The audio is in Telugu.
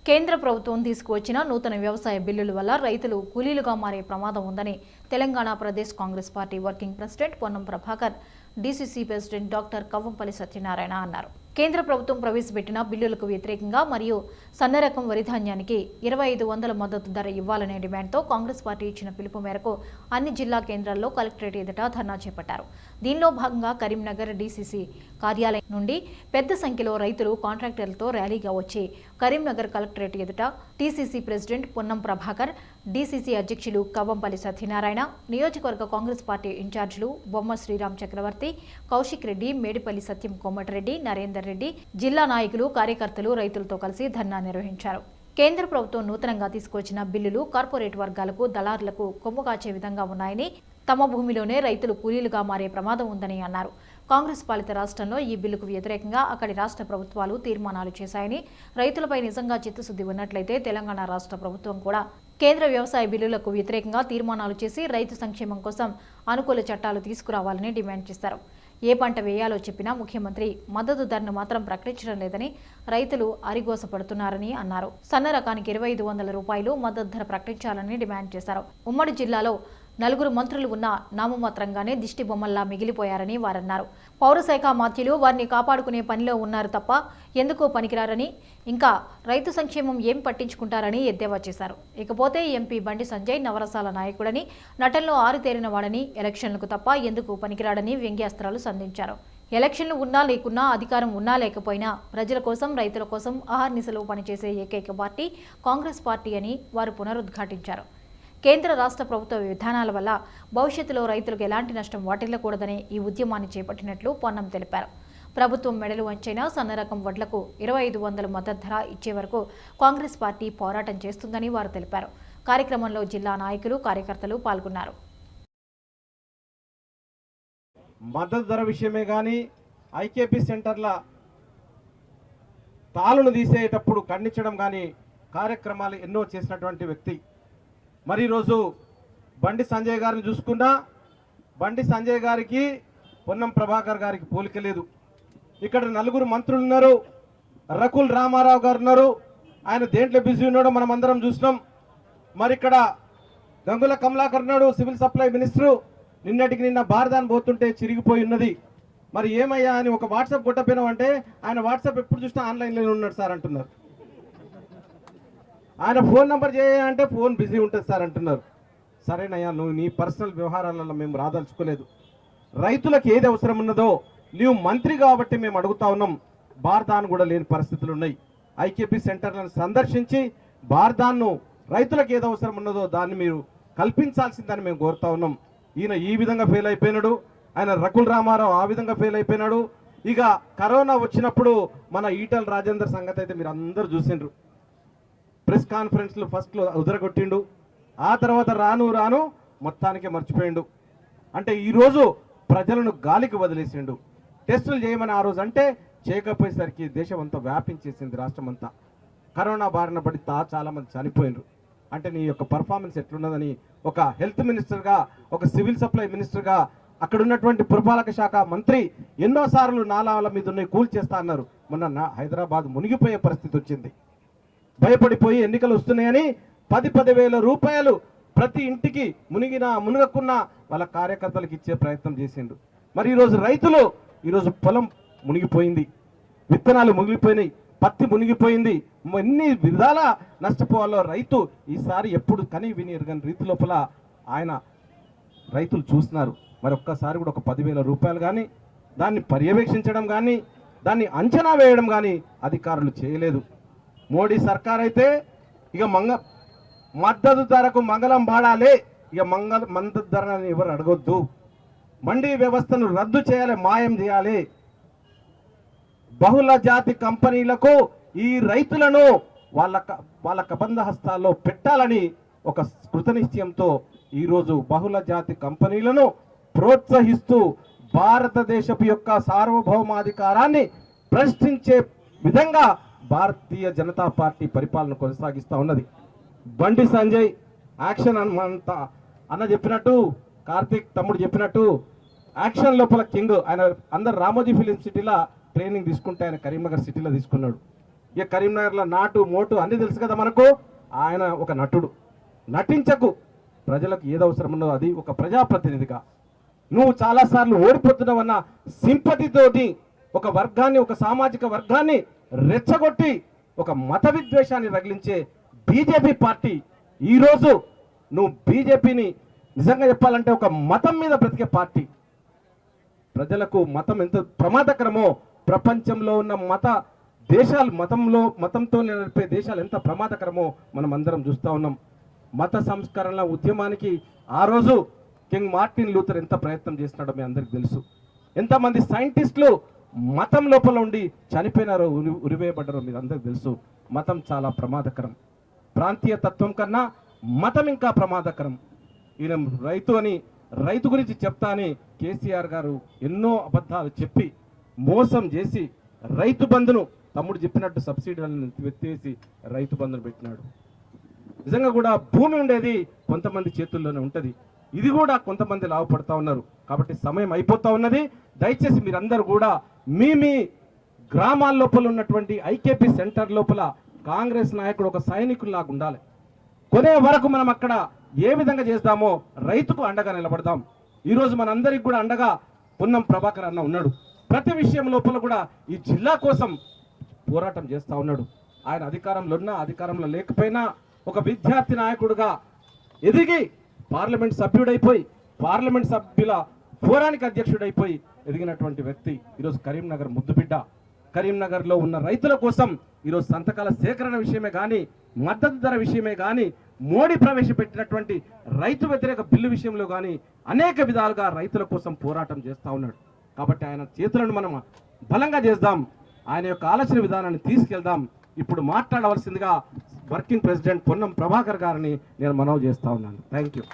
కేంద్ర ప్రభుత్వం తీసుకువచ్చిన నూతన వ్యవసాయ బిల్లుల వల్ల రైతులు కూలీలుగా మారే ప్రమాదం ఉందని Telangana Pradesh Congress party working president Ponnam Prabhakar, DCC president doctor Kavvampalli Satyanarayana అన్నారు. కేంద్ర ప్రభుత్వం ప్రవేశపెట్టిన బిల్లులకు వ్యతిరేకంగా మరియు సన్నరకం వరి ధాన్యానికి 2500 మద్దతు ధర ఇవ్వాలనే డిమాండ్తో కాంగ్రెస్ పార్టీ ఇచ్చిన పిలుపు మేరకు అన్ని జిల్లా కేంద్రాల్లో కలెక్టరేట్ ఎదుట ధర్నా చేపట్టారు. దీనిలో భాగంగా కరీంనగర్ డీసీసీ కార్యాలయం నుండి పెద్ద సంఖ్యలో రైతులు కాంట్రాక్టర్లతో ర్యాలీగా వచ్చి కరీంనగర్ కలెక్టరేట్ ఎదుట TCC president Ponnam Prabhakar, DCC అధ్యక్షులు కవ్వంపల్లి సత్యనారాయణ, నియోజకవర్గ కాంగ్రెస్ పార్టీ ఇన్ఛార్జీలు బొమ్మ శ్రీరామ్ చక్రవర్తి, కౌశిక్ రెడ్డి, మేడిపల్లి సత్యం కోమటిరెడ్డి, నరేందర్ రెడ్డి, జిల్లా నాయకులు, కార్యకర్తలు రైతులతో కలిసి ధర్నా నిర్వహించారు. కేంద్ర ప్రభుత్వం నూతనంగా తీసుకొచ్చిన బిల్లులు కార్పొరేట్ వర్గాలకు, దళారులకు కొమ్ము కాచే విధంగా ఉన్నాయని, తమ భూమిలోనే రైతులు కూలీలుగా మారే ప్రమాదం ఉందని అన్నారు. కాంగ్రెస్ పాలిత రాష్ట్రంలో ఈ బిల్లుకు వ్యతిరేకంగా అక్కడి రాష్ట్ర ప్రభుత్వాలు తీర్మానాలు చేశాయని, రైతులపై నిజంగా చిత్తశుద్ధి ఉన్నట్లయితే తెలంగాణ రాష్ట్ర ప్రభుత్వం కూడా కేంద్ర వ్యవసాయ బిల్లులకు వ్యతిరేకంగా తీర్మానాలు చేసి రైతు సంక్షేమం కోసం అనుకూల చట్టాలు తీసుకురావాలని డిమాండ్ చేశారు. ఏ పంట వేయాలో చెప్పినా ముఖ్యమంత్రి మద్దతు ధరను మాత్రం ప్రకటించడం లేదని రైతులు అరిగోసపడుతున్నారని అన్నారు. సన్న రకానికి 2500 రూపాయలు మద్దతు ధర ప్రకటించాలని డిమాండ్ చేశారు. ఉమ్మడి జిల్లాలో 4 మంత్రులు ఉన్న నామమాత్రంగానే దిష్టి బొమ్మల్లా మిగిలిపోయారని వారన్నారు. పౌరశాఖ మాత్యులు వారిని కాపాడుకునే పనిలో ఉన్నారు తప్ప ఎందుకో పనికిరారని, ఇంకా రైతు సంక్షేమం ఏం పట్టించుకుంటారని ఎద్దేవా చేశారు. ఇకపోతే ఎంపీ బండి సంజయ్ నవరసాల నాయకుడని, నటనలో ఆరితేరిన వాడని, ఎలక్షన్లకు తప్ప ఎందుకు పనికిరాడని వ్యంగ్యాస్త్రాలు సంధించారు. ఎలక్షన్లు ఉన్నా లేకున్నా, అధికారం ఉన్నా లేకపోయినా ప్రజల కోసం, రైతుల కోసం అహర్నిశలు పనిచేసే ఏకైక పార్టీ కాంగ్రెస్ పార్టీ అని వారు పునరుద్ఘాటించారు. కేంద్ర రాష్ట్ర ప్రభుత్వ విధానాల వల్ల భవిష్యత్తులో రైతులకు ఎలాంటి నష్టం వాటిల్లకూడదని ఈ ఉద్యమాన్ని చేపట్టినట్లు పొన్నం తెలిపారు. ప్రభుత్వం మెడలు వంచైన సన్నరకం వడ్లకు 2500 మద్దతు ధర ఇచ్చే వరకు కాంగ్రెస్ పార్టీ పోరాటం చేస్తుందని వారు తెలిపారు. కార్యక్రమంలో జిల్లా నాయకులు, కార్యకర్తలు పాల్గొన్నారు. మద్దతు ధర విషయమే కానీ ఐకేపీ సెంటర్ల తాళును తీసేటప్పుడు ఖండించడం కానీ కార్యక్రమాలు ఎన్నో చేసినటువంటి వ్యక్తి. మరి ఈరోజు బండి సంజయ్ గారిని చూసుకున్నా, బండి సంజయ్ గారికి పొన్నం ప్రభాకర్ గారికి పోలిక లేదు. ఇక్కడ 4 మంత్రులు ఉన్నారు, రకుల్ రామారావు గారు ఉన్నారు, ఆయన దేంట్లో బిజీ ఉన్నాడో మనం అందరం చూసినాం. మరి ఇక్కడ గంగుల కమలాకర్ ఉన్నాడు, సివిల్ సప్లై మినిస్టరు, నిన్నటికి నిన్న బారదాన్ పోతుంటే చిరిగిపోయి ఉన్నది. మరి ఏమయ్యా అని ఒక వాట్సాప్ కొట్టపోయినాం అంటే ఆయన వాట్సాప్ ఎప్పుడు చూసినా ఆన్లైన్లో ఉన్నాడు సార్ అంటున్నారు. ఆయన ఫోన్ నెంబర్ చేయాలంటే ఫోన్ బిజీ ఉంటుంది సార్ అంటున్నారు. సరేనయ్యా, నువ్వు నీ పర్సనల్ వ్యవహారాలలో మేము రాదలుచుకోలేదు. రైతులకు ఏది అవసరం ఉన్నదో నీవు మంత్రి కాబట్టి మేము అడుగుతా ఉన్నాం. బార్దాన్ కూడా లేని పరిస్థితులు ఉన్నాయి. ఐకేపీ సెంటర్లను సందర్శించి బార్దాన్ను రైతులకు ఏది అవసరం ఉన్నదో దాన్ని మీరు కల్పించాల్సిందని మేము కోరుతా ఉన్నాం. ఈయన ఈ విధంగా ఫెయిల్ అయిపోయినాడు, ఆయన రకుల్ రామారావు ఆ విధంగా ఫెయిల్ అయిపోయినాడు. ఇక కరోనా వచ్చినప్పుడు మన ఈటల రాజేందర్ సంగతి అయితే మీరు అందరూ చూసిండ్రు. ప్రెస్ కాన్ఫరెన్స్లు ఫస్ట్లో ఉదరగొట్టిండు, ఆ తర్వాత రాను మొత్తానికే మర్చిపోయిండు. అంటే ఈరోజు ప్రజలను గాలికి వదిలేసిండు. టెస్టులు చేయమని ఆ రోజు అంటే చేయకపోయేసరికి దేశం అంతా వ్యాపించేసింది, రాష్ట్రం అంతా. కరోనా బారిన పడి చాలామంది చనిపోయినరు. అంటే నీ యొక్క పర్ఫార్మెన్స్ ఎట్లున్నదని ఒక హెల్త్ మినిస్టర్గా, ఒక సివిల్ సప్లై మినిస్టర్గా, అక్కడ ఉన్నటువంటి పురపాలక శాఖ మంత్రి ఎన్నోసార్లు నాలాల మీద ఉన్నాయి కూల్చేస్తా అన్నారు. మొన్న హైదరాబాద్ మునిగిపోయే పరిస్థితి వచ్చింది. భయపడిపోయి ఎన్నికలు వస్తున్నాయని 10,000 రూపాయలు ప్రతి ఇంటికి మునగకున్నా వాళ్ళ కార్యకర్తలకు ఇచ్చే ప్రయత్నం చేసిండు. మరి ఈరోజు రైతులు, ఈరోజు పొలం మునిగిపోయింది, విత్తనాలు మునిగిపోయినాయి, పత్తి మునిగిపోయింది. ఎన్ని విధాల నష్టపోవాలో రైతు ఈసారి ఎప్పుడు కని విని ఎరగని రీతి లోపల ఆయన రైతులు చూస్తున్నారు. మరి ఒక్కసారి కూడా ఒక 10,000 రూపాయలు కానీ దాన్ని పర్యవేక్షించడం కానీ దాన్ని అంచనా వేయడం కానీ అధికారులు చేయలేదు. మోడీ సర్కార్ అయితే ఇక మద్దతు ధరకు మంగళం పాడాలి, ఇక మద్దతు ధరని ఎవరు అడగొద్దు, మండీ వ్యవస్థను రద్దు చేయాలి, మాయం చేయాలి, బహుళ జాతి కంపెనీలకు ఈ రైతులను వాళ్ళ కబంధ హస్తాల్లో పెట్టాలని ఒక కృతనిశ్చయంతో ఈరోజు బహుళ జాతి కంపెనీలను ప్రోత్సహిస్తూ భారతదేశపు యొక్క సార్వభౌమాధికారాన్ని ప్రశ్నించే విధంగా భారతీయ జనతా పార్టీ పరిపాలన కొనసాగిస్తూ ఉన్నది. బండి సంజయ్ యాక్షన్ అన్న చెప్పినట్టు, కార్తీక్ తమ్ముడు చెప్పినట్టు యాక్షన్ లోపల కింగ్. ఆయన అందరు రామోజీ ఫిలిం సిటీలో ట్రైనింగ్ తీసుకుంటే ఆయన కరీంనగర్ సిటీలో తీసుకున్నాడు. ఇక కరీంనగర్లో నాటు మోటు అన్ని తెలుసు కదా మనకు. ఆయన ఒక నటుడు. నటించకు, ప్రజలకు ఏది అవసరం ఉన్నదో అది ఒక ప్రజాప్రతినిధిగా నువ్వు చాలాసార్లు ఓడిపోతున్నావన్న సింపతితోటి ఒక వర్గాన్ని, ఒక సామాజిక వర్గాన్ని రెచ్చగొట్టి ఒక మత విద్వేషాన్ని రగిలించే బీజేపీ పార్టీ ఈరోజు నువ్వు బీజేపీని నిజంగా చెప్పాలంటే ఒక మతం మీద బ్రతికే పార్టీ. ప్రజలకు మతం ఎంత ప్రమాదకరమో, ప్రపంచంలో ఉన్న మత దేశాలు మతంతో నడిపే దేశాలు ఎంత ప్రమాదకరమో మనం అందరం చూస్తూ ఉన్నాం. మత సంస్కరణల ఉద్యమానికి ఆ రోజు కింగ్ మార్టిన్ లూథర్ ఎంత ప్రయత్నం చేస్తున్నాడో మీ అందరికి తెలుసు. ఎంతమంది సైంటిస్టులు మతం లోపల ఉండి చనిపోయినారో, ఉరివేయబడ్డారో మీరు అందరికి తెలుసు. మతం చాలా ప్రమాదకరం. ప్రాంతీయ తత్వం కన్నా మతం ఇంకా ప్రమాదకరం. ఈయన రైతు గురించి చెప్తా అని కేసీఆర్ గారు ఎన్నో అబద్ధాలు చెప్పి మోసం చేసి రైతు బంధును తమ్ముడు చెప్పినట్టు సబ్సిడీలను ఎత్తివేసి రైతు బంధును పెట్టినాడు. నిజంగా కూడా భూమి ఉండేది కొంతమంది చేతుల్లోనే ఉంటుంది. ఇది కూడా కొంతమంది లాభపడతా ఉన్నారు. కాబట్టి సమయం అయిపోతా ఉన్నది. దయచేసి మీరందరూ కూడా మీ గ్రామాల లోపల ఉన్నటువంటి ఐకేపీ సెంటర్ లోపల కాంగ్రెస్ నాయకుడు ఒక సైనికుల్లాగా ఉండాలి. కొనే వరకు మనం అక్కడ ఏ విధంగా చేస్తామో రైతుకు అండగా నిలబడదాం. ఈరోజు మనందరికి కూడా అండగా పొన్నం ప్రభాకర్ అన్న ఉన్నాడు. ప్రతి విషయం లోపల కూడా ఈ జిల్లా కోసం పోరాటం చేస్తూ ఉన్నాడు. ఆయన అధికారంలో ఉన్నా అధికారంలో లేకపోయినా ఒక విద్యార్థి నాయకుడుగా ఎదిగి పార్లమెంట్ సభ్యుడైపోయి పార్లమెంట్ సభ్యుల ఫోరానికి అధ్యక్షుడైపోయి ఎదిగినటువంటి వ్యక్తి ఈరోజు కరీంనగర్ ముద్దుబిడ్డ. కరీంనగర్లో ఉన్న రైతుల కోసం ఈరోజు సంతకాల సేకరణ విషయమే కానీ, మద్దతు ధర విషయమే కానీ, మోడీ ప్రవేశపెట్టినటువంటి రైతు వ్యతిరేక బిల్లు విషయంలో కానీ అనేక విధాలుగా రైతుల కోసం పోరాటం చేస్తూ ఉన్నాడు. కాబట్టి ఆయన చేతులను మనం బలంగా చేద్దాం. ఆయన యొక్క ఆలోచన విధానాన్ని తీసుకెళ్దాం. ఇప్పుడు మాట్లాడవలసిందిగా వర్కింగ్ ప్రెసిడెంట్ పొన్నం ప్రభాకర్ గారిని నేను మనవి చేస్తా ఉన్నాను. Thank you.